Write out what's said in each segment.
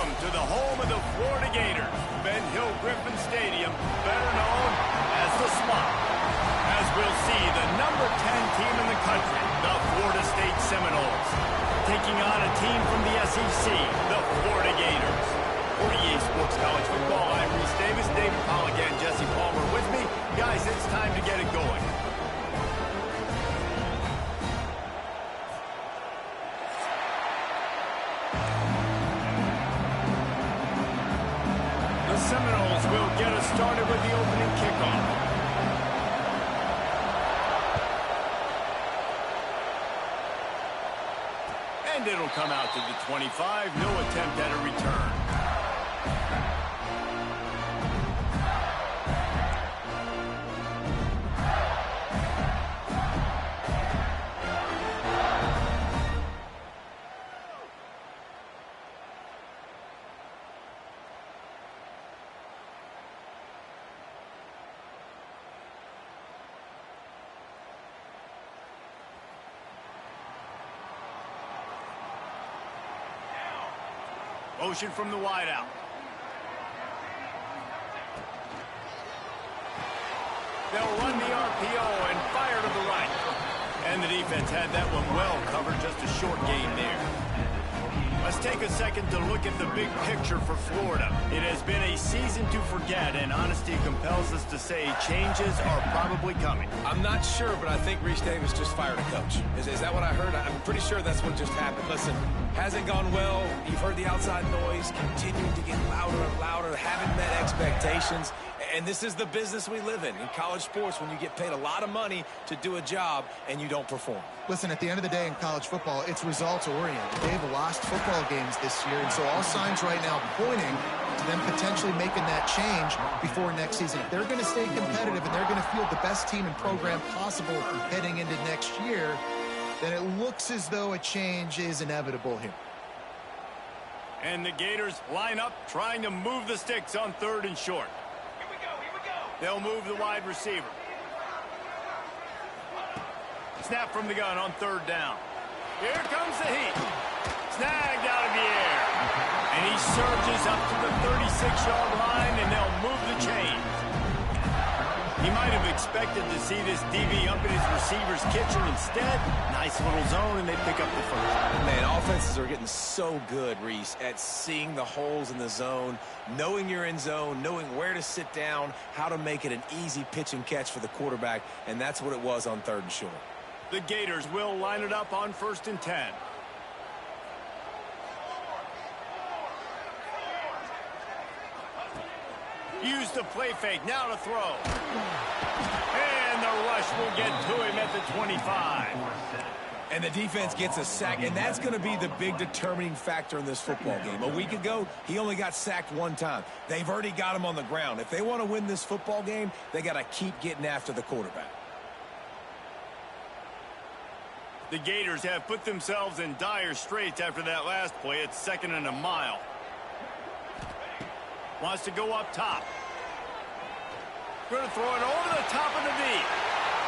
Welcome to the home of the Florida Gators, Ben Hill Griffin Stadium, better known as the Swamp. As we'll see, the number 10 team in the country, the Florida State Seminoles, taking on a team from the SEC, the Florida Gators. For EA Sports College Football, I'm Reese Davis, David Pollock, and Jesse Palmer with me. Guys, it's time to get it going. The Seminoles will get us started with the opening kickoff. And it'll come out to the 25. No attempt at a return. Motion from the wideout. They'll run the RPO and fire to the right. And the defense had that one well covered, just a short gain there. Let's take a second to look at the big picture for Florida. It has been a season to forget, and honesty compels us to say changes are probably coming. I'm not sure, but I think Reese Davis just fired a coach. Is that what I heard? I'm pretty sure that's what just happened. Listen, hasn't gone well. You've heard the outside noise, continuing to get louder and louder, haven't met expectations. And this is the business we live in college sports, when you get paid a lot of money to do a job and you don't perform. Listen, at the end of the day in college football, it's results-oriented. They've lost football games this year, and so all signs right now pointing to them potentially making that change before next season. If they're going to stay competitive and they're going to field the best team and program possible heading into next year, then it looks as though a change is inevitable here. And the Gators line up, trying to move the sticks on 3rd and short. They'll move the wide receiver. Snap from the gun on 3rd down. Here comes the heat. Snagged out of the air. And he surges up to the 36-yard line, and they'll move the chains. He might have expected to see this DB up in his receiver's kitchen. Instead, nice little zone, and they pick up the first. Man, offenses are getting so good, Reese, at seeing the holes in the zone, knowing you're in zone, knowing where to sit down, how to make it an easy pitch and catch for the quarterback, and that's what it was on 3rd and short. The Gators will line it up on 1st and 10. Use the play fake, now to throw. And the rush will get to him at the 25. And the defense gets a sack, and that's going to be the big determining factor in this football game. A week ago, he only got sacked 1 time. They've already got him on the ground. If they want to win this football game, they got to keep getting after the quarterback. The Gators have put themselves in dire straits after that last play. It's 2nd and a mile. Wants to go up top. Going to throw it over the top of the D.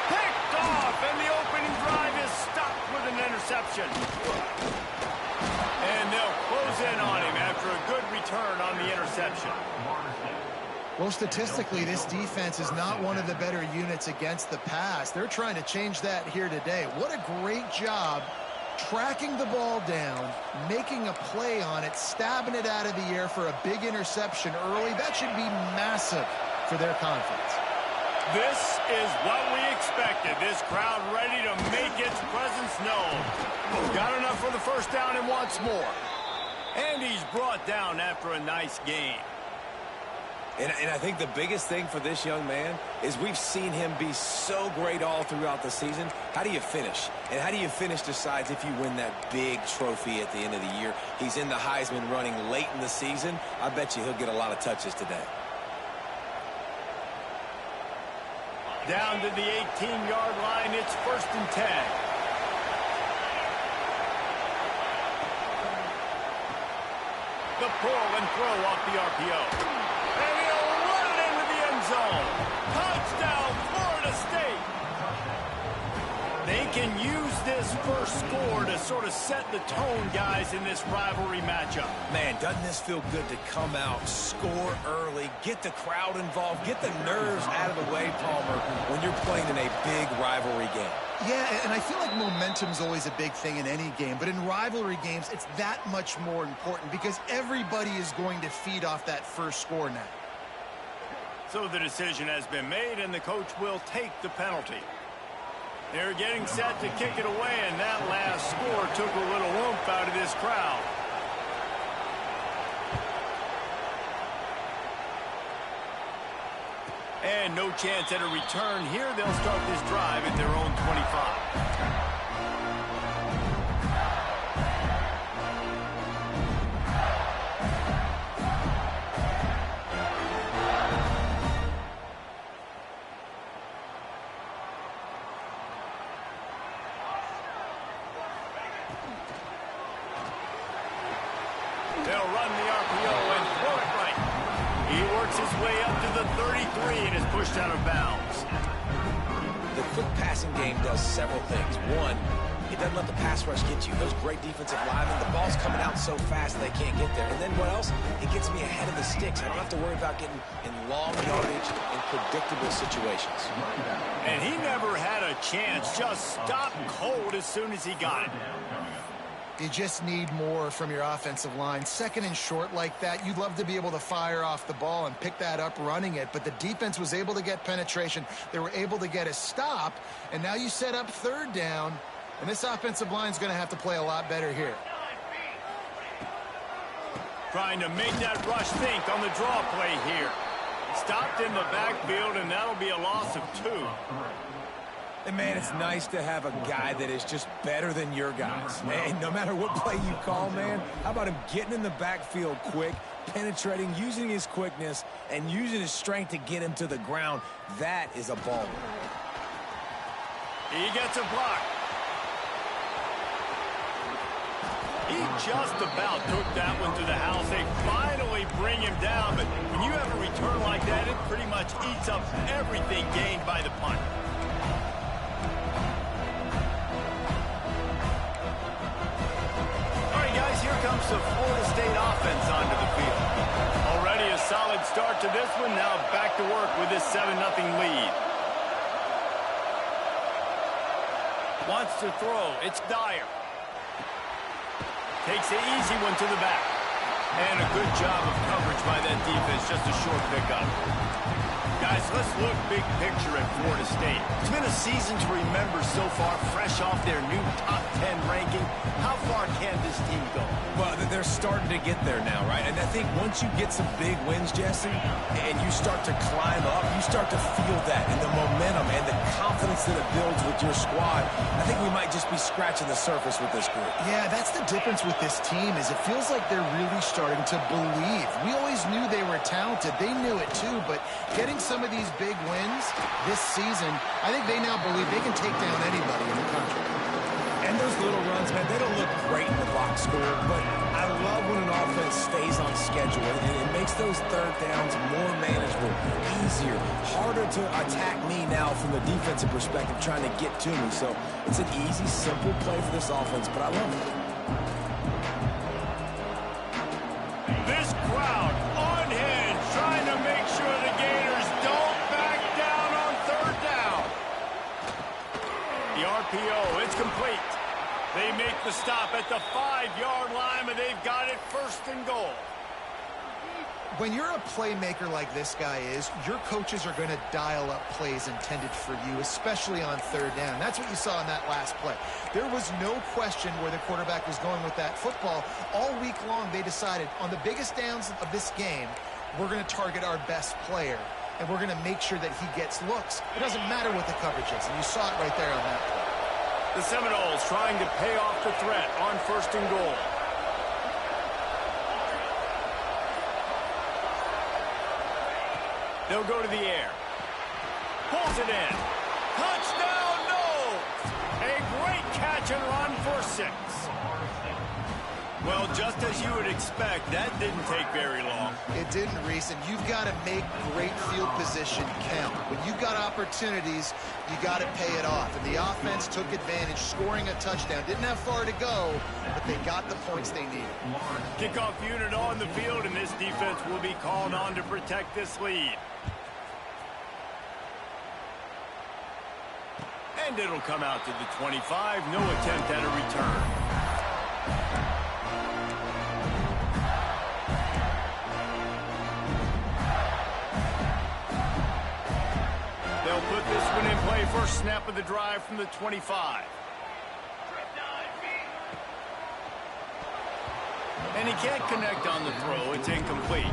Picked off, and the opening drive is stopped with an interception. And they'll close in on him after a good return on the interception. Well, statistically, this defense is not one of the better units against the pass. They're trying to change that here today. What a great job tracking the ball down, making a play on it, stabbing it out of the air for a big interception early. That should be massive for their confidence. This is what we expected. This crowd ready to make its presence known. Got enough for the first down and wants more. And he's brought down after a nice game. And I think the biggest thing for this young man is we've seen him be so great all throughout the season. How do you finish? And how do you finish decides if you win that big trophy at the end of the year. He's in the Heisman running late in the season. I bet you he'll get a lot of touches today. Down to the 18-yard line, it's 1st and 10. The pull and throw off the RPO. And he'll run it into the end zone. Touchdown, Florida State. They can use this first score to sort of set the tone, guys, in this rivalry matchup. Man, doesn't this feel good to come out, score early, get the crowd involved, get the nerves out of the way, Palmer, when you're playing in a big rivalry game. Yeah, and I feel like momentum's always a big thing in any game, but in rivalry games, it's that much more important because everybody is going to feed off that first score now. So the decision has been made, and the coach will take the penalty. They're getting set to kick it away, and that last score took a little oomph out of this crowd. And no chance at a return here. They'll start this drive at their own 25. They'll run the RPO and throw it right. He works his way up to the 33 and is pushed out of bounds. The quick passing game does several things. One, it doesn't let the pass rush get you. Those great defensive linemen, the ball's coming out so fast they can't get there. And then what else? It gets me ahead of the sticks. I don't have to worry about getting in long yardage in predictable situations. And he never had a chance. Just stopped cold as soon as he got it. You just need more from your offensive line. Second and short like that, you'd love to be able to fire off the ball and pick that up running it, but the defense was able to get penetration. They were able to get a stop, and now you set up third down, and this offensive line is going to have to play a lot better here. Trying to make that rush think on the draw play here. Stopped in the backfield, and that'll be a loss of 2. And, man, it's nice to have a guy that is just better than your guys. Man, no matter what play you call, man, how about him getting in the backfield quick, penetrating, using his quickness, and using his strength to get him to the ground? That is a baller. He gets a block. He just about took that one to the house. They finally bring him down, but when you have a return like that, it pretty much eats up everything gained by the punt. Here comes the Florida State offense onto the field. Already a solid start to this one. Now back to work with this 7-0 lead. Wants to throw. It's Dyer. Takes an easy one to the back. And a good job of coverage by that defense. Just a short pickup. Guys, let's look big picture at Florida State. It's been a season to remember so far, fresh off their new top 10 ranking. How far can this team go? Well, they're starting to get there now, right? And I think once you get some big wins, Jesse, and you start to climb up, you start to feel that and the momentum and the confidence that it builds with your squad. I think we might just be scratching the surface with this group. Yeah, that's the difference with this team is it feels like they're really starting to believe. We always knew they were talented. They knew it too, but getting some of these big wins this season, I think they now believe they can take down anybody in the country. And those little runs, man, they don't look great in the box score, but I love when an offense stays on schedule, and it makes those third downs more manageable, easier, harder to attack me now from the defensive perspective trying to get to me. So it's an easy, simple play for this offense, but I love it. This crowd on hand trying to make sure the Gators don't back down on third down. The RPO, it's complete. They make the stop at the 5-yard line, but they've got it first and goal. When you're a playmaker like this guy is, your coaches are going to dial up plays intended for you, especially on third down. That's what you saw in that last play. There was no question where the quarterback was going with that football. All week long, they decided on the biggest downs of this game, we're going to target our best player, and we're going to make sure that he gets looks. It doesn't matter what the coverage is, and you saw it right there on that play. The Seminoles trying to pay off the threat on first and goal. They'll go to the air. Pulls it in. Touchdown, no! A great catch and run for 6. Well, just as you would expect, that didn't take very long. It didn't, Reese, and you've got to make great field position count. When you've got opportunities, you got to pay it off. And the offense took advantage, scoring a touchdown. Didn't have far to go, but they got the points they needed. Kickoff unit on the field, and this defense will be called on to protect this lead. And it'll come out to the 25. No attempt at a return. They'll put this one in play. First snap of the drive from the 25. And he can't connect on the throw. It's incomplete.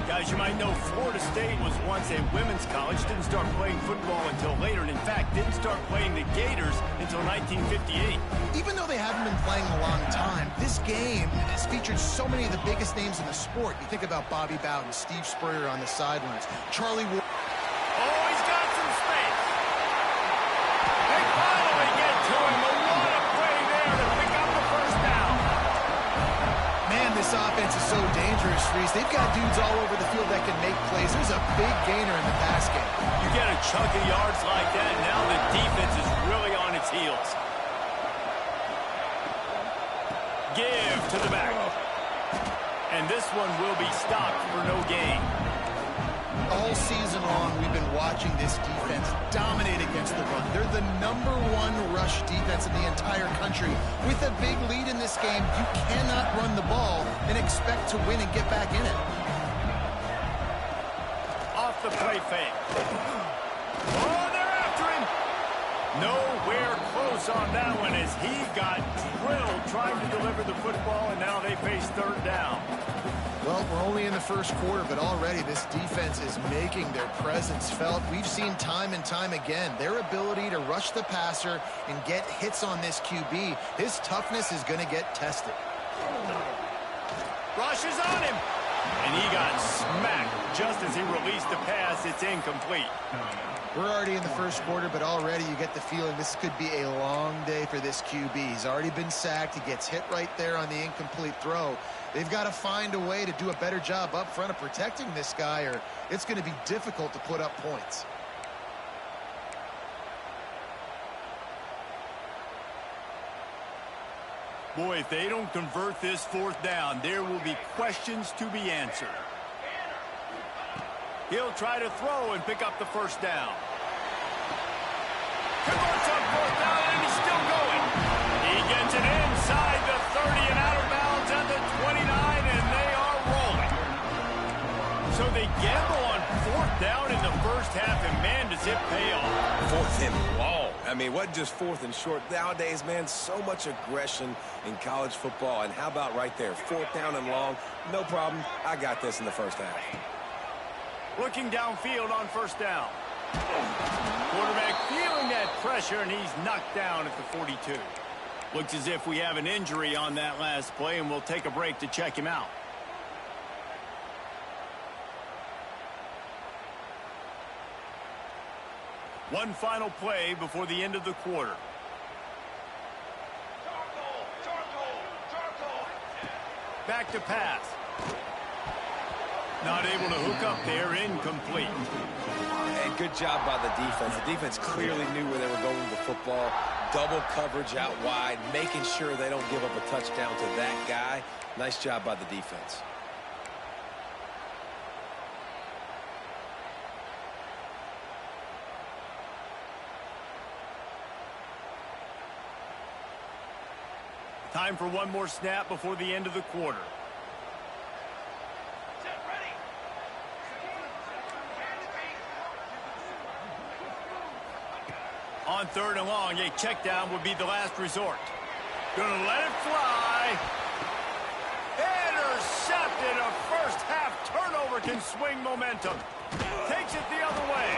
Guys, you might know Florida State was once a women's college. Didn't start playing football until later. And in fact, didn't start playing the Gators until 1958. Even though they haven't been playing a long time, this game has featured so many of the biggest names in the sport. You think about Bobby Bowden, Steve Spurrier on the sidelines, Charlie Ward. Oh, he's got some space. They finally get to him. But what a play there to pick up the first down. Man, this offense is so dangerous, Reese. They've got dudes all over the field that can make plays. There's a big gainer in the pass game. You get a chunk of yards like that, now the defense is really on its heels. Give to the back. And this one will be stopped for no gain. All season long, we've been watching this defense dominate against the run. They're the #1 rush defense in the entire country. With a big lead in this game, you cannot run the ball and expect to win and get back in it. Off the play fake. Oh, they're after him. Nowhere close on that one as he got drilled trying to deliver the football, and now they face third down. Well, we're only in the first quarter, but already this defense is making their presence felt. We've seen time and time again their ability to rush the passer and get hits on this QB. His toughness is going to get tested. Rush is on him. And he got smacked just as he released the pass. It's incomplete. We're already in the first quarter, but already you get the feeling this could be a long day for this QB. He's already been sacked. He gets hit right there on the incomplete throw. They've got to find a way to do a better job up front of protecting this guy, or it's going to be difficult to put up points. Boy, if they don't convert this fourth down, there will be questions to be answered. He'll try to throw and pick up the first down. Converts on fourth down, and he's still going. He gets it inside the 30 and out of bounds at the 29, and they are rolling. So they gamble on fourth down in the first half, and man, does it pay off. Fourth and long. I mean, what just fourth and short? Nowadays, man, so much aggression in college football. And how about right there? Fourth down and long. No problem. I got this in the first half. Looking downfield on first down. Quarterback feeling that pressure, and he's knocked down at the 42. Looks as if we have an injury on that last play, and we'll take a break to check him out. One final play before the end of the quarter. Back to pass. Not able to hook up there, incomplete. And good job by the defense. The defense clearly knew where they were going with the football. Double coverage out wide, making sure they don't give up a touchdown to that guy. Nice job by the defense. Time for one more snap before the end of the quarter. On third and long, a check down would be the last resort. Gonna let it fly. Intercepted. A first half turnover can swing momentum. Takes it the other way.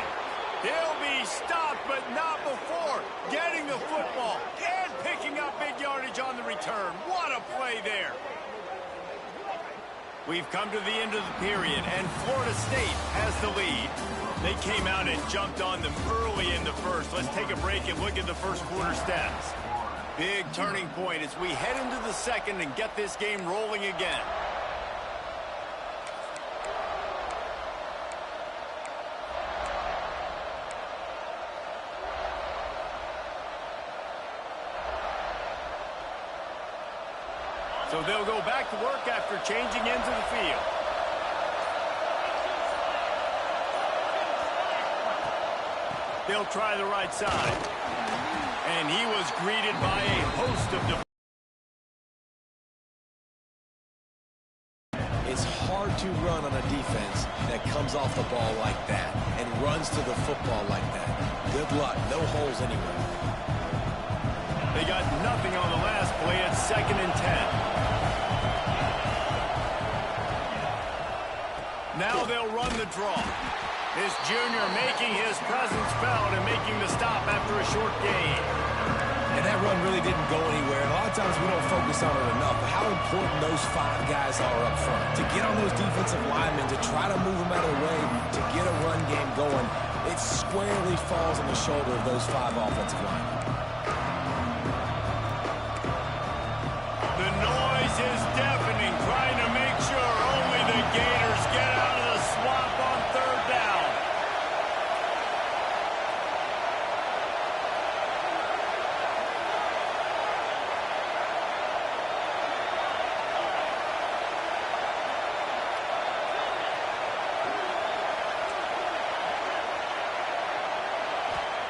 He'll be stopped, but not before getting the football and picking up big yardage on the return. What a play there. We've come to the end of the period, and Florida State has the lead. They came out and jumped on them early in the first. Let's take a break and look at the first quarter stats. Big turning point as we head into the second and get this game rolling again. So they'll go back to work after changing into the field. They'll try the right side. And he was greeted by a host of defenders. It's hard to run on a defense that comes off the ball like that and runs to the football like that. Good luck. No holes anywhere. They got nothing on the last play at 2nd and 10. Now they'll run the draw. This junior making his presence felt and making the stop after a short gain. And that run really didn't go anywhere. And a lot of times we don't focus on it enough, but how important those 5 guys are up front. To get on those defensive linemen, to try to move them out of the way, to get a run game going, it squarely falls on the shoulder of those 5 offensive linemen. The noise is deafening, trying to make sure only the Gators get out of the swamp on 3rd down.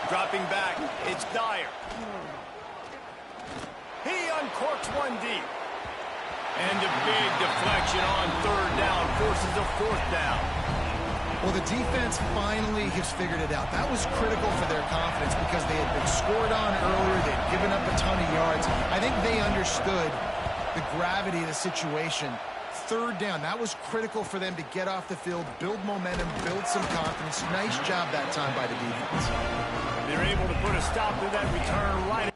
Dropping back, it's Dyer. He uncorks one deep. And a big deflection on 3rd down forces a 4th down. Well, the defense finally has figured it out. That was critical for their confidence because they had been scored on earlier. They'd given up a ton of yards. I think they understood the gravity of the situation. 3rd down, that was critical for them to get off the field, build momentum, build some confidence. Nice job that time by the defense. They're able to put a stop to that return right.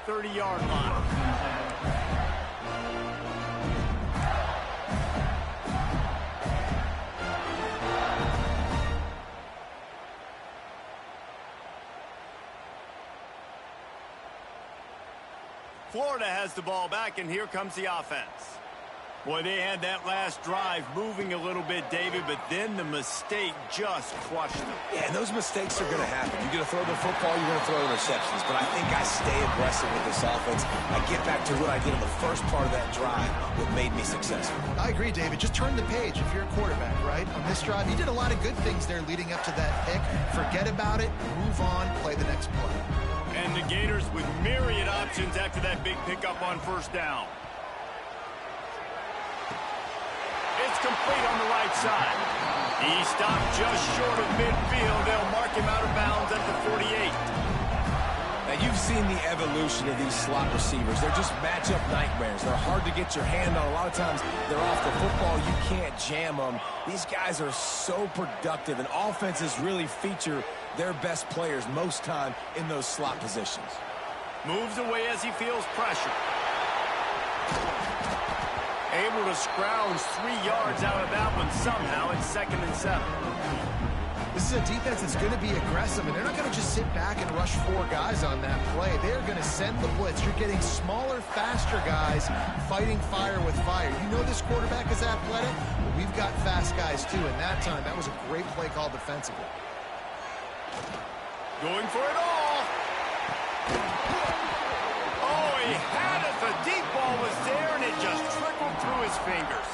.30-yard line. Florida has the ball back, and here comes the offense. Boy, they had that last drive moving a little bit, David, but then the mistake just crushed them. Yeah, and those mistakes are going to happen. You're going to throw the football, you're going to throw interceptions. But I think I stay aggressive with this offense. I get back to what I did in the first part of that drive that made me successful. I agree, David. Just turn the page if you're a quarterback, right? On this drive, you did a lot of good things there leading up to that pick. Forget about it, move on, play the next play. And the Gators with myriad options after that big pickup on 1st down. It's complete on the right side. He stopped just short of midfield. They'll mark him out of bounds at the 48. Now, you've seen the evolution of these slot receivers. They're just matchup nightmares. They're hard to get your hand on. A lot of times, they're off the football. You can't jam them. These guys are so productive, and offenses really feature their best players most time in those slot positions. Moves away as he feels pressure. Able to scrounge 3 yards out of that one somehow at 2nd and 7. This is a defense that's going to be aggressive, and they're not going to just sit back and rush 4 guys on that play. They're going to send the blitz. You're getting smaller, faster guys fighting fire with fire. You know this quarterback is athletic, but we've got fast guys too, and that time, that was a great play call defensively. Going for it all. Oh, he had it. The deep ball was there, and it just trickled through his fingers.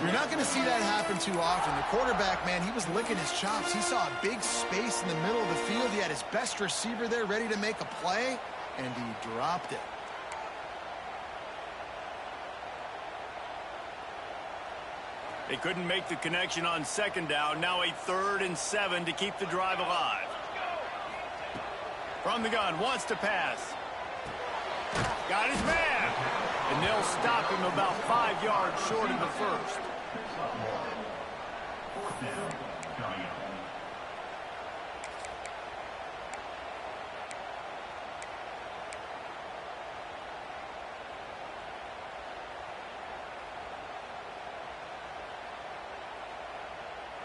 You're not going to see that happen too often. The quarterback, man, he was licking his chops. He saw a big space in the middle of the field. He had his best receiver there ready to make a play, and he dropped it. They couldn't make the connection on 2nd down. Now a 3rd and 7 to keep the drive alive. From the gun, wants to pass. Got his man. And they'll stop him about 5 yards short of the first.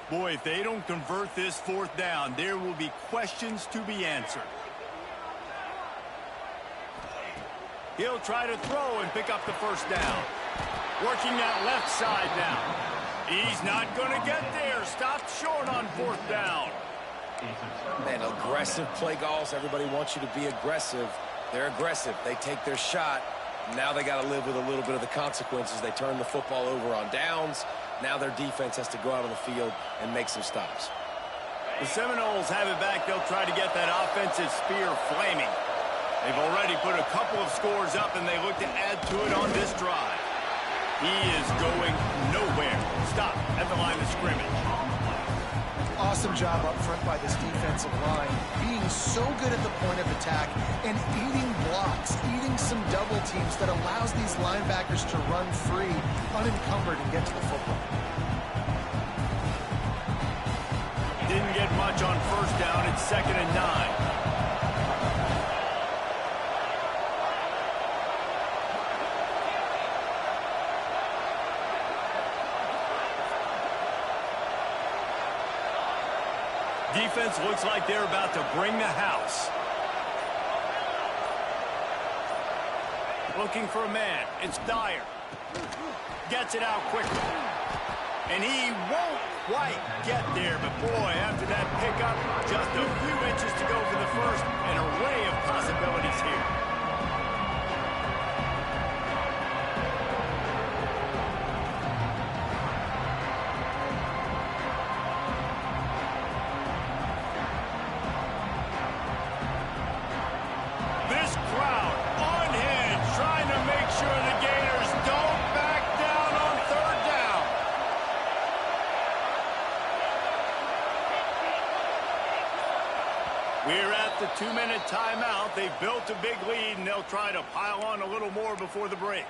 Boy, if they don't convert this 4th down, there will be questions to be answered. He'll try to throw and pick up the first down. Working that left side now. He's not going to get there. Stopped short on 4th down. Man, aggressive play calls. Everybody wants you to be aggressive. They're aggressive. They take their shot. Now they got to live with a little bit of the consequences. They turn the football over on downs. Now their defense has to go out on the field and make some stops. The Seminoles have it back. They'll try to get that offensive spear flaming. They've already put a couple of scores up, and they look to add to it on this drive. He is going nowhere. Stop at the line of scrimmage. Awesome job up front by this defensive line, being so good at the point of attack and eating blocks, eating some double teams that allows these linebackers to run free, unencumbered, and get to the football. Didn't get much on 1st down. It's 2nd and 9. Defense looks like they're about to bring the house. Looking for a man. It's Dyer. Gets it out quickly. And he won't quite get there. But, boy, after that pickup, just a few inches to go for the first. An array of possibilities here. We're at the 2-minute timeout. They've built a big lead, and they'll try to pile on a little more before the break.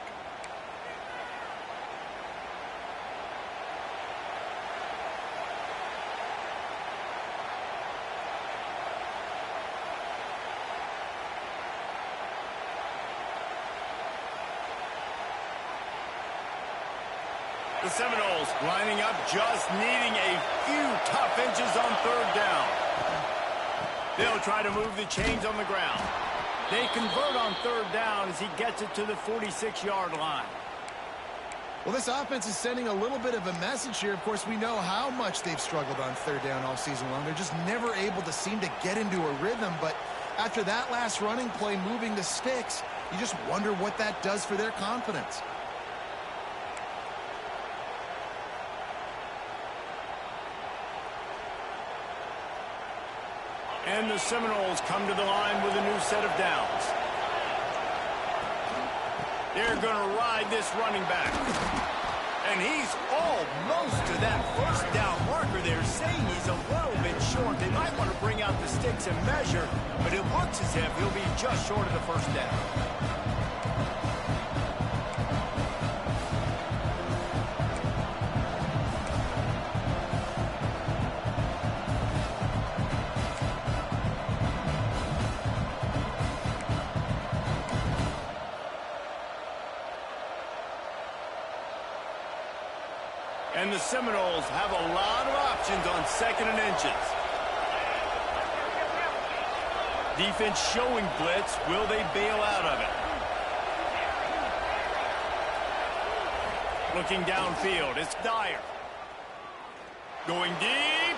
The Seminoles lining up, just needing a few tough inches on 3rd down. They'll try to move the chains on the ground. They convert on 3rd down as he gets it to the 46-yard line. Well, this offense is sending a little bit of a message here. Of course, we know how much they've struggled on 3rd down all season long. They're just never able to seem to get into a rhythm. But after that last running play moving the sticks, you just wonder what that does for their confidence. And the Seminoles come to the line with a new set of downs. They're going to ride this running back. And he's almost to that 1st down marker. They're saying he's a little bit short. They might want to bring out the sticks and measure, but it looks as if he'll be just short of the 1st down. And the Seminoles have a lot of options on 2nd and inches. Defense showing blitz. Will they bail out of it? Looking downfield, it's Dyer. Going deep.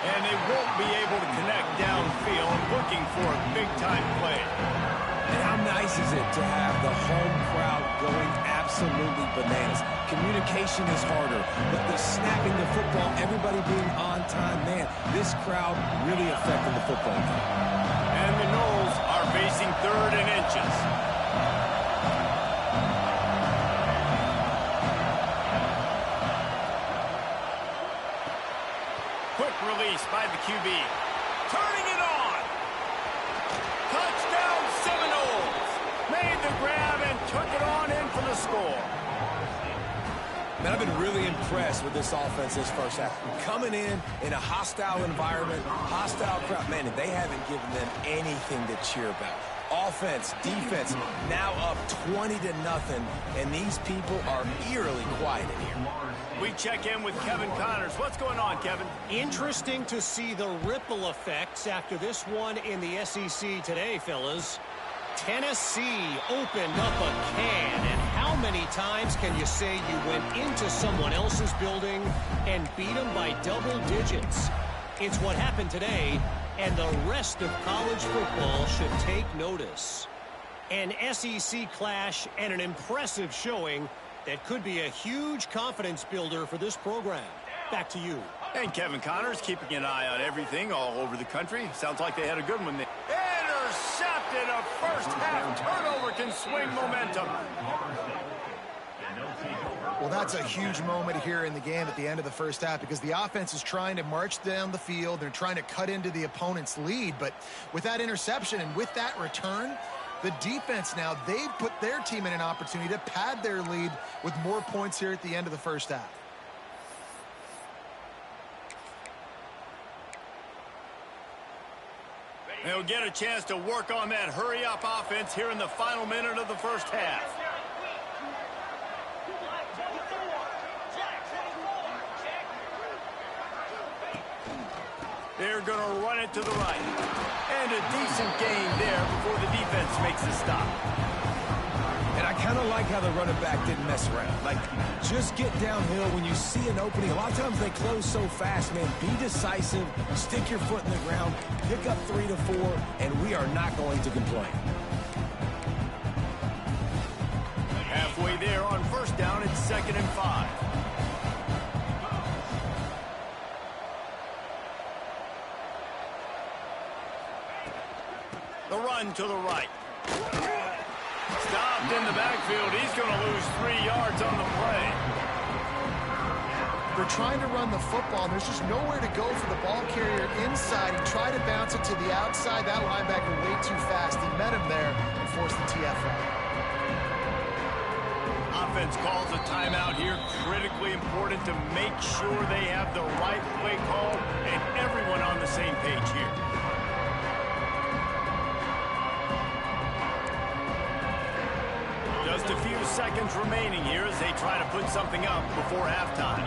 And they won't be able to connect downfield, looking for a big-time play. And how nice is it to have the home crowd going absolutely bananas? Communication is harder, but the snapping the football, everybody being on time, man, this crowd really affecting the football game. And the Noles are facing 3rd and inches. Quick release by the QB. Turning it on. Touchdown Seminoles. Made the grab and took it on in the score. Man, I've been really impressed with this offense this first half. Coming in a hostile environment, hostile crowd, man, they haven't given them anything to cheer about. Offense, defense, now up 20-0, and these people are eerily quiet in here. We check in with Kevin Connors. What's going on, Kevin? Interesting to see the ripple effects after this one in the SEC today, fellas. Tennessee opened up a can, and how many times can you say you went into someone else's building and beat them by double digits? It's what happened today, and the rest of college football should take notice. An SEC clash and an impressive showing that could be a huge confidence builder for this program. Back to you. And Kevin Connors keeping an eye on everything all over the country. Sounds like they had a good one there. Intercepted. A first half turnover can swing momentum. Well, that's a huge moment here in the game at the end of the first half because the offense is trying to march down the field. They're trying to cut into the opponent's lead. But with that interception and with that return, the defense now, they've put their team in an opportunity to pad their lead with more points here at the end of the first half. They'll get a chance to work on that hurry-up offense here in the final minute of the first half. They're going to run it to the right. And a decent gain there before the defense makes the stop. And I kind of like how the running back didn't mess around. Like, just get downhill when you see an opening. A lot of times they close so fast, man. Be decisive, stick your foot in the ground, pick up 3 to 4, and we are not going to complain. Halfway there on first down, it's 2nd and 5. The run to the right. Stopped in the backfield. He's going to lose 3 yards on the play. They're trying to run the football. There's just nowhere to go for the ball carrier inside. He tried to bounce it to the outside. That linebacker way too fast. He met him there and forced the TFL. Offense calls a timeout here. Critically important to make sure they have the right play call and everyone on the same page here. Just a few seconds remaining here as they try to put something up before halftime.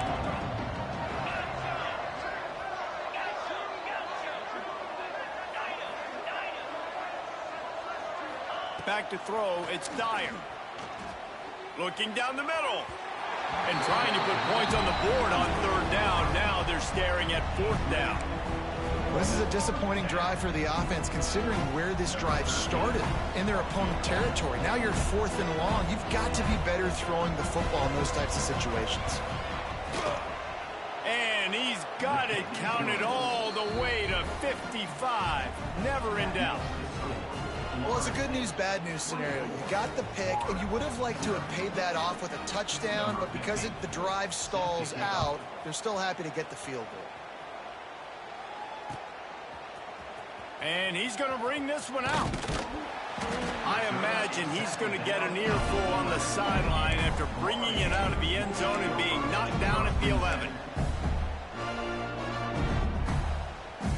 Back to throw, it's Dyer. Looking down the middle. And trying to put points on the board on 3rd down. Now they're staring at 4th down. Well, this is a disappointing drive for the offense considering where this drive started in their opponent territory. Now you're 4th and long. You've got to be better throwing the football in those types of situations. And he's got it counted all the way to 55. Never in doubt. Well, it's a good news, bad news scenario. You got the pick, and you would have liked to have paid that off with a touchdown, but because the drive stalls out, they're still happy to get the field goal. And he's going to bring this one out. I imagine he's going to get an earful on the sideline after bringing it out of the end zone and being knocked down at the 11.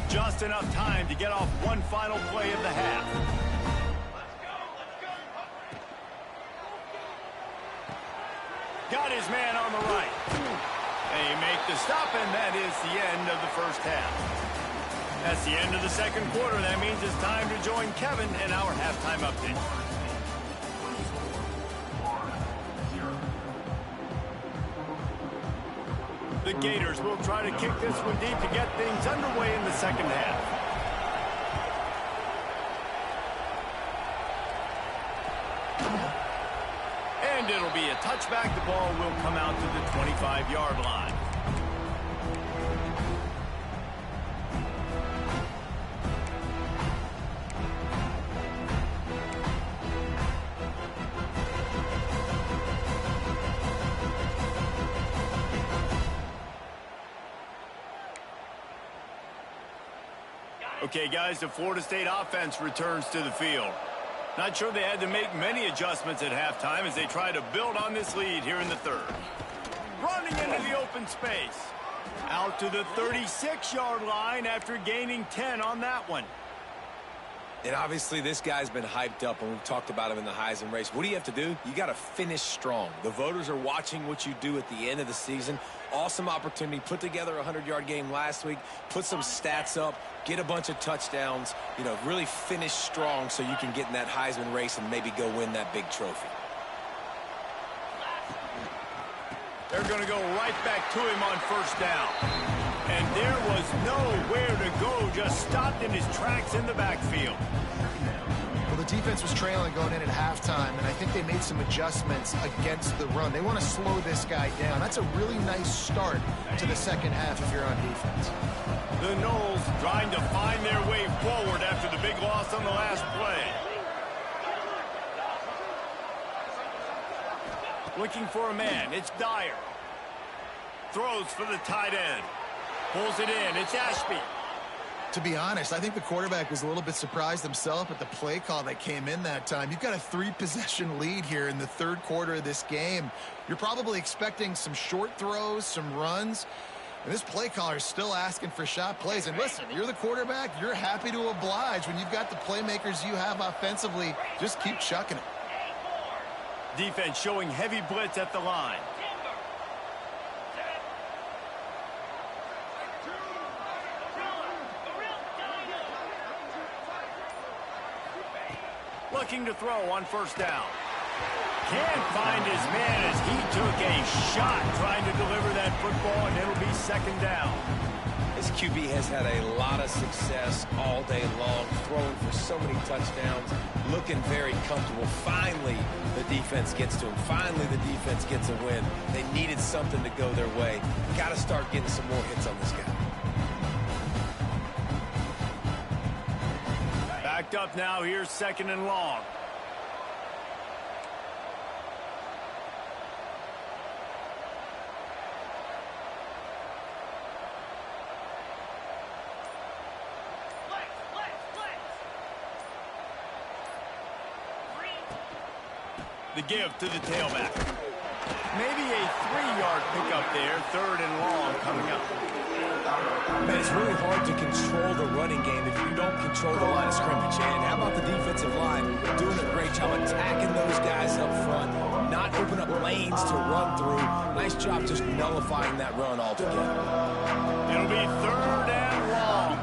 Just enough time to get off one final play of the half. Got his man on the right. They make the stop, and that is the end of the first half. That's the end of the second quarter. That means it's time to join Kevin in our halftime update. The Gators will try to kick this one deep to get things underway in the second half. And it'll be a touchback. The ball will come out to the 25-yard line. Okay, guys, the Florida State offense returns to the field. Not sure they had to make many adjustments at halftime as they try to build on this lead here in the third. Running into the open space. Out to the 36-yard line after gaining 10 on that one. And obviously this guy's been hyped up, and we've talked about him in the Heisman race. What do you have to do? You got to finish strong. The voters are watching what you do at the end of the season. Awesome opportunity. Put together a 100-yard game last week. Put some stats up. Get a bunch of touchdowns. You know, really finish strong so you can get in that Heisman race and maybe go win that big trophy. They're going to go right back to him on first down. And there was nowhere to go, just stopped in his tracks in the backfield. Well, the defense was trailing going in at halftime, and I think they made some adjustments against the run. They want to slow this guy down. That's a really nice start to the second half if you're on defense. The Noles trying to find their way forward after the big loss on the last play. Looking for a man. It's Dyer. Throws for the tight end. Pulls it in. It's Ashby. To be honest, I think the quarterback was a little bit surprised himself at the play call that came in that time. You've got a 3-possession lead here in the third quarter of this game. You're probably expecting some short throws, some runs. And this play caller is still asking for shot plays. And listen, you're the quarterback. You're happy to oblige when you've got the playmakers you have offensively. Just keep chucking it. Defense showing heavy blitz at the line. Looking to throw on first down. Can't find his man as he took a shot trying to deliver that football, and it'll be second down. This QB has had a lot of success all day long, throwing for so many touchdowns, looking very comfortable. Finally, the defense gets to him. Finally, the defense gets a win. They needed something to go their way. Got to start getting some more hits on this guy. Backed up now. Here's second and long. The give to the tailback. Maybe a 3-yard pickup there. Third and long coming up. Man, it's really hard to control the running game if you don't control the line of scrimmage. And how about the defensive line doing a great job attacking those guys up front, not open up lanes to run through. Nice job just nullifying that run altogether. It'll be third and long.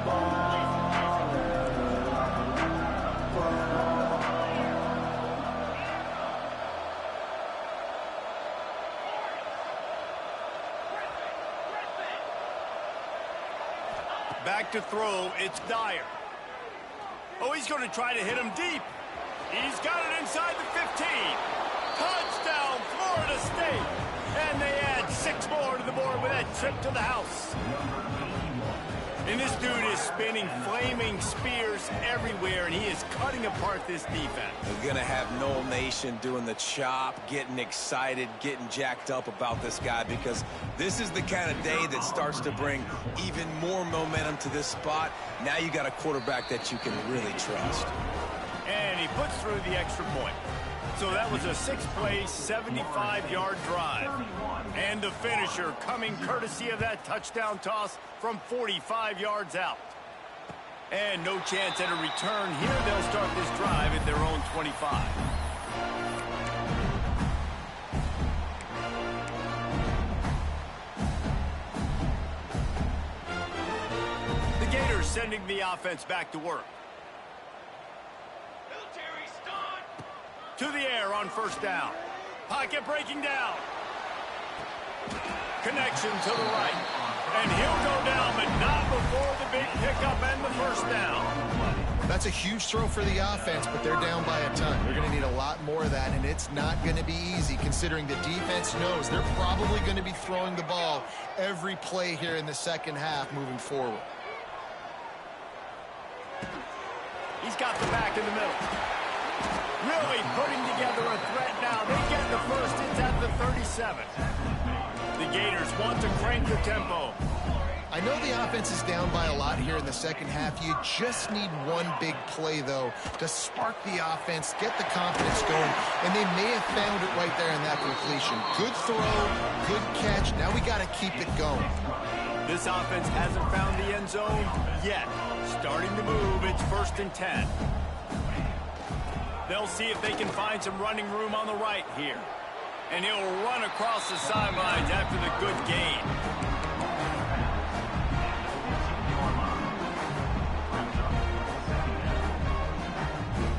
Back to throw, it's Dyer. Oh, he's going to try to hit him deep. He's got it inside the 15. Touchdown, Florida State. And they add 6 more to the board with that trip to the house. And this dude is spinning flaming spears everywhere, and he is cutting apart this defense. We're going to have Nole Nation doing the chop, getting excited, getting jacked up about this guy, because this is the kind of day that starts to bring even more momentum to this spot. Now you got a quarterback that you can really trust. And he puts through the extra point. So that was a 6-play, 75-yard drive. And the finisher coming courtesy of that touchdown toss from 45 yards out. And no chance at a return here. They'll start this drive at their own 25. The Gators sending the offense back to work. To the air on first down. Pocket breaking down. Connection to the right. And he'll go down, but not before the big pickup and the first down. That's a huge throw for the offense, but they're down by a ton. They're going to need a lot more of that, and it's not going to be easy considering the defense knows they're probably going to be throwing the ball every play here in the second half moving forward. He's got the back in the middle. Really putting together a threat now. They get the first. It's at the 37. The Gators want to crank the tempo. I know the offense is down by a lot here in the second half. You just need one big play, though, to spark the offense, get the confidence going, and they may have found it right there in that completion. Good throw, good catch. Now we got to keep it going. This offense hasn't found the end zone yet. Starting to move, it's 1st and 10. They'll see if they can find some running room on the right here. And he'll run across the sidelines after the good gain.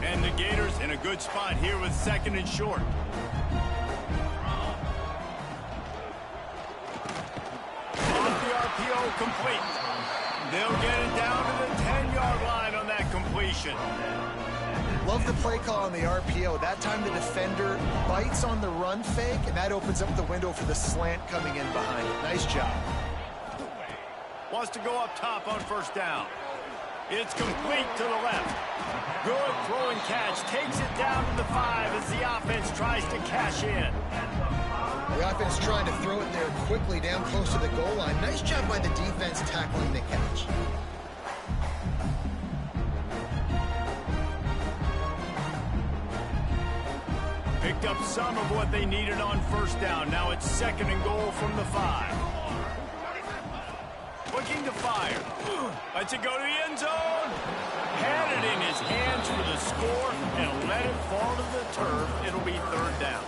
And the Gators in a good spot here with 2nd and short. Off the RPO, complete. They'll get it down to the 10-yard line on that completion. Love the play call on the RPO. That time the defender bites on the run fake, and that opens up the window for the slant coming in behind it. Nice job. Wants to go up top on 1st down. It's complete to the left. Good throw and catch. Takes it down to the 5 as the offense tries to cash in. The offense trying to throw it there quickly down close to the goal line. Nice job by the defense tackling the catch. Picked up some of what they needed on 1st down. Now it's 2nd and goal from the 5. Looking to fire. Lets it go to the end zone. Had it in his hands for the score and let it fall to the turf. It'll be 3rd down.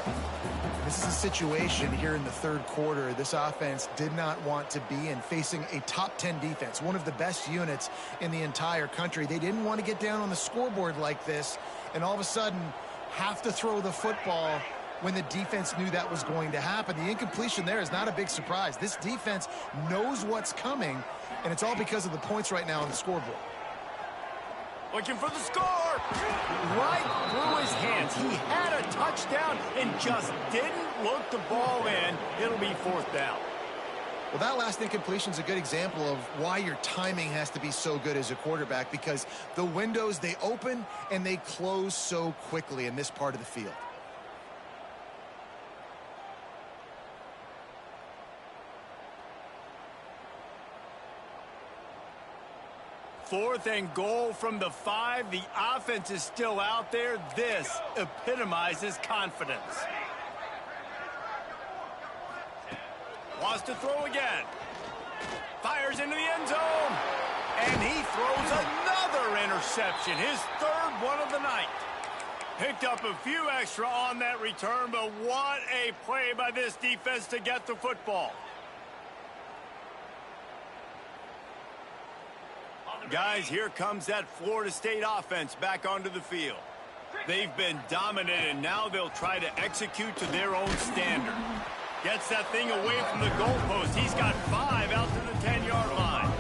This is a situation here in the 3rd quarter this offense did not want to be in, facing a top 10 defense, one of the best units in the entire country. They didn't want to get down on the scoreboard like this, and all of a sudden have to throw the football when the defense knew that was going to happen. The incompletion there is not a big surprise. This defense knows what's coming, and it's all because of the points right now on the scoreboard. Looking for the score. Right through his hands. He had a touchdown and just didn't look the ball in. It'll be 4th down. Well, that last incompletion is a good example of why your timing has to be so good as a quarterback, because the windows, they open and they close so quickly in this part of the field. Fourth and goal from the 5. The offense is still out there. This epitomizes confidence. Wants to throw again. Fires into the end zone. And he throws another interception. His 3rd one of the night. Picked up a few extra on that return, but what a play by this defense to get the football. Guys, here comes that Florida State offense back onto the field. They've been dominant, and now they'll try to execute to their own standard. Gets that thing away from the goalpost. He's got 5 out to the 10-yard line.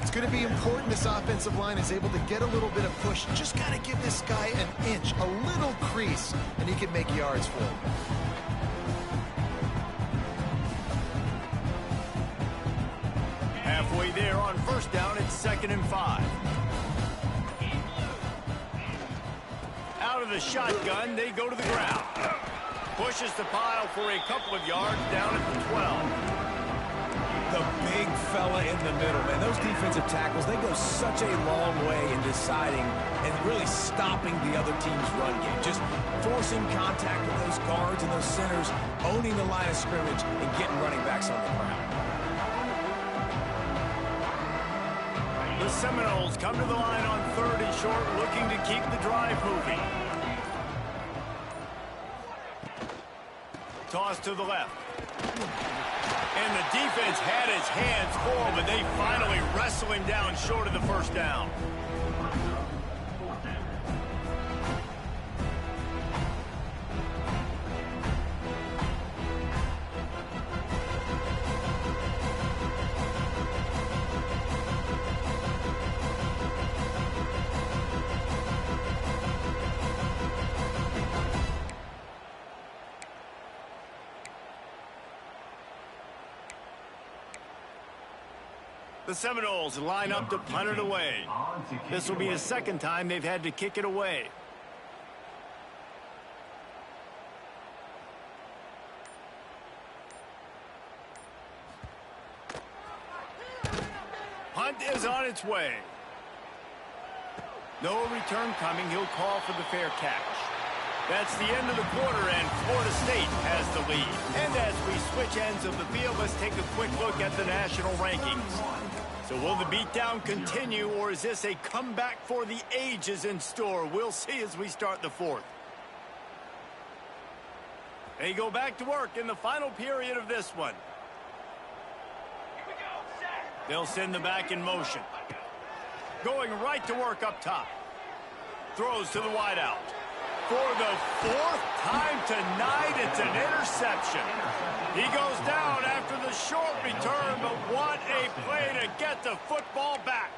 It's going to be important this offensive line is able to get a little bit of push. Just got to give this guy an inch, a little crease, and he can make yards for him. Halfway there on 1st down, it's 2nd and 5. Out of the shotgun, they go to the ground. Pushes the pile for a couple of yards down at the 12. The big fella in the middle, man. Those defensive tackles, they go such a long way in deciding and really stopping the other team's run game. Just forcing contact with those guards and those centers, owning the line of scrimmage, and getting running backs on the ground. The Seminoles come to the line on 3rd and short, looking to keep the drive moving. Toss to the left. And the defense had its hands full, but they finally wrestle him down short of the 1st down. The Seminoles line up to punt it away. This will be the 2nd time they've had to kick it away. punt is on its way. No return coming. He'll call for the fair catch. That's the end of the quarter, and Florida State has the lead. And as we switch ends of the field, let's take a quick look at the national rankings. So will the beatdown continue, or is this a comeback for the ages in store? We'll see as we start the fourth. They go back to work in the final period of this one. They'll send the back in motion. Going right to work up top. Throws to the wideout. For the fourth time tonight, it's an interception. He goes down after the short return, but what a play to get the football back.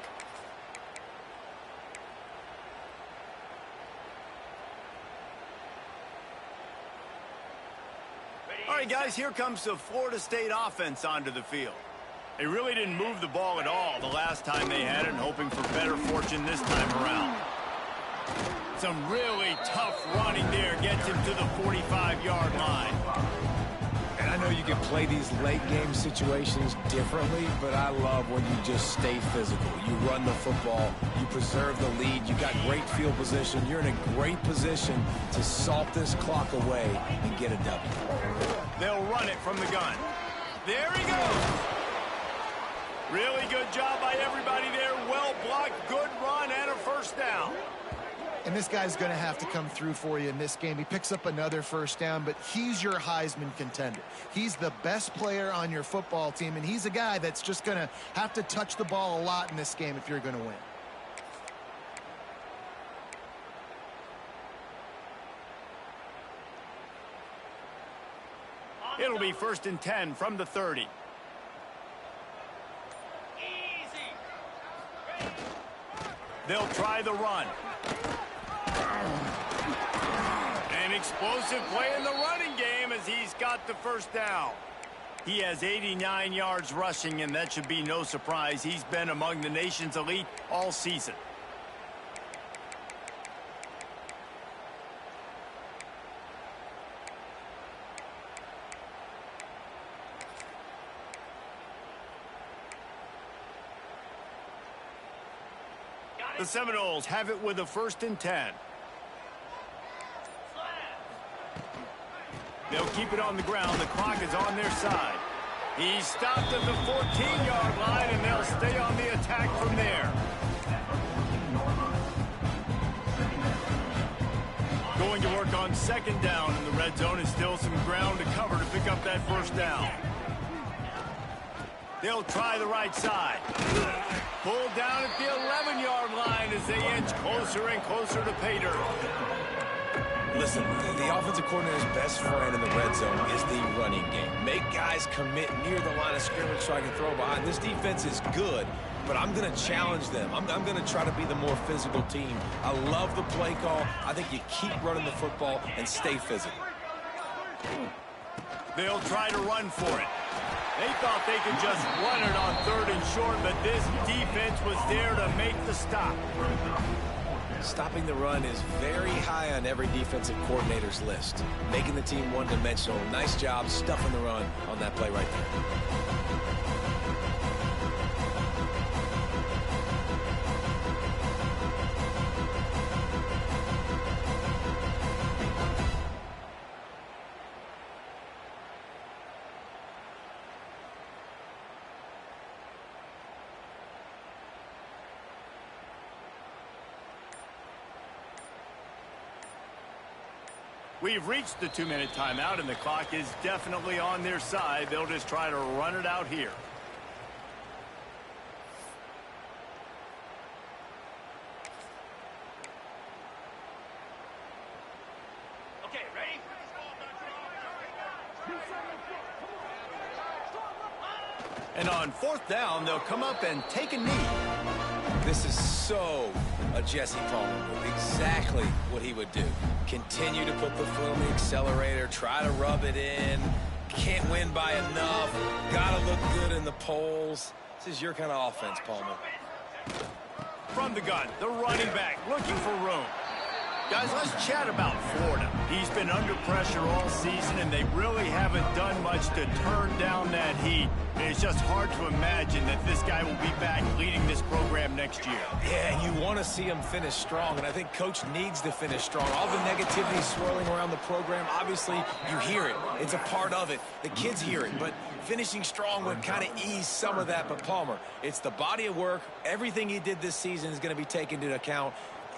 All right, guys, here comes the Florida State offense onto the field. They really didn't move the ball at all the last time they had it, hoping for better fortune this time around. Some really tough running there gets him to the 45-yard line. And I know you can play these late-game situations differently, but I love when you just stay physical. You run the football, you preserve the lead, you got great field position, you're in a great position to salt this clock away and get a W. They'll run it from the gun. There he goes. Really good job by everybody there. Well blocked, good run, and a first down. And this guy's going to have to come through for you in this game. He picks up another first down, but he's your Heisman contender. He's the best player on your football team, and he's a guy that's just going to have to touch the ball a lot in this game if you're going to win. It'll be 1st and 10 from the 30. They'll try the run. An explosive play in the running game as he's got the first down. He has 89 yards rushing, and that should be no surprise. He's been among the nation's elite all season. The Seminoles have it with a 1st and 10. They'll keep it on the ground. The clock is on their side. He's stopped at the 14-yard line, and they'll stay on the attack from there. Going to work on 2nd down, and the red zone is still some ground to cover to pick up that first down. They'll try the right side. Pulled down at the 11-yard line as they inch closer and closer to pay dirt. Listen, the offensive coordinator's best friend in the red zone is the running game. Make guys commit near the line of scrimmage so I can throw behind. This defense is good, but I'm going to challenge them. I'm going to try to be the more physical team. I love the play call. I think you keep running the football and stay physical. They'll try to run for it. They thought they could just run it on 3rd and short, but this defense was there to make the stop. Stopping the run is very high on every defensive coordinator's list. Making the team one-dimensional. Nice job stuffing the run on that play right there. We've reached the 2-minute timeout, and the clock is definitely on their side. They'll just try to run it out here. Okay, ready? And on 4th down, they'll come up and take a knee. This is so a Jesse Palmer move. Exactly what he would do. Continue to put the foot on the accelerator, try to rub it in. Can't win by enough. Gotta look good in the polls. This is your kind of offense, Palmer. From the gun, the running back looking for room. Guys, let's chat about Florida. He's been under pressure all season, and they really haven't done much to turn down that heat. It's just hard to imagine that this guy will be back leading this program next year. Yeah, you want to see him finish strong, and I think Coach needs to finish strong. All the negativity swirling around the program, obviously, you hear it. It's a part of it. The kids hear it, but finishing strong would kind of ease some of that. But Palmer, it's the body of work. Everything he did this season is going to be taken into account,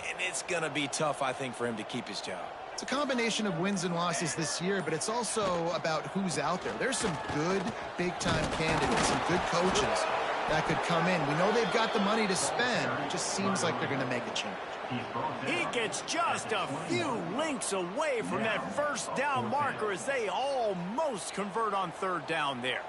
and it's going to be tough, I think, for him to keep his job. It's a combination of wins and losses this year, but it's also about who's out there. There's some good big-time candidates, some good coaches that could come in. We know they've got the money to spend. It just seems like they're going to make a change. He gets just a few links away from that first down marker as they almost convert on third down there.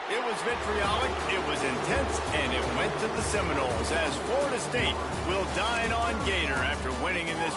It was vitriolic, it was intense, and it went to the Seminoles as Florida State will dine on Gator after winning in this